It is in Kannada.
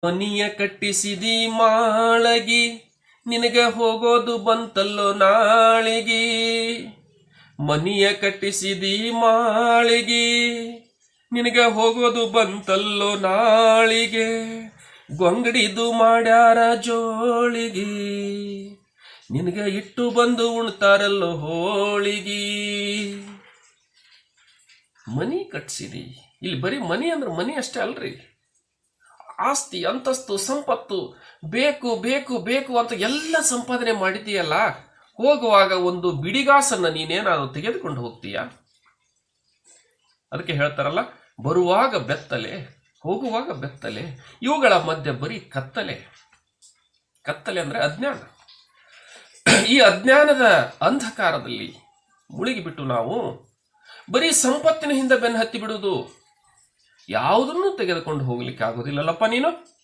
ಮನಿಯ ಕಟ್ಟಿಸಿದಿ ಮಾಳಗಿ, ನಿನಗೆ ಹೋಗೋದು ಬಂತಲ್ಲೋ ನಾಳಿಗಿ. ಮನಿಯ ಕಟ್ಟಿಸಿದಿ ಮಾಳಿಗಿ, ನಿನಗೆ ಹೋಗೋದು ಬಂತಲ್ಲೋ ನಾಳಿಗೆ. ಗೊಂಗಡಿದು ಮಾಡ್ಯಾರ ಜೋಳಿಗಿ, ನಿನಗೆ ಇಟ್ಟು ಬಂದು ಉಣ್ತಾರಲ್ಲೋ ಹೋಳಿಗಿ. ಮನಿ ಕಟ್ಸಿದಿ, ಇಲ್ಲಿ ಬರೀ ಮನಿ ಅಂದ್ರೆ ಮನಿ ಅಷ್ಟೇ ಅಲ್ರಿ, ಆಸ್ತಿ ಅಂತಸ್ತು ಸಂಪತ್ತು ಬೇಕು ಬೇಕು ಬೇಕು ಅಂತ ಎಲ್ಲ ಸಂಪಾದನೆ ಮಾಡಿದೀಯಲ್ಲ, ಹೋಗುವಾಗ ಒಂದು ಬಿಡಿಗಾಸನ್ನ ನೀನೇನಾದ್ರು ತೆಗೆದುಕೊಂಡು ಹೋಗ್ತೀಯ? ಅದಕ್ಕೆ ಹೇಳ್ತಾರಲ್ಲ, ಬರುವಾಗ ಬೆತ್ತಲೆ ಹೋಗುವಾಗ ಬೆತ್ತಲೆ, ಇವುಗಳ ಮಧ್ಯೆ ಬರೀ ಕತ್ತಲೆ. ಕತ್ತಲೆ ಅಂದ್ರೆ ಅಜ್ಞಾನ. ಈ ಅಜ್ಞಾನದ ಅಂಧಕಾರದಲ್ಲಿ ಮುಳುಗಿಬಿಟ್ಟು ನಾವು ಬರೀ ಸಂಪತ್ತಿನ ಹಿಂದೆ ಬೆನ್ನು ಹತ್ತಿ ಬಿಡುವುದು, ಯಾವುದನ್ನು ತೆಗೆದುಕೊಂಡು ಹೋಗ್ಲಿಕ್ಕೆ ಆಗೋದಿಲ್ಲಲ್ಲಪ್ಪ ನೀನು.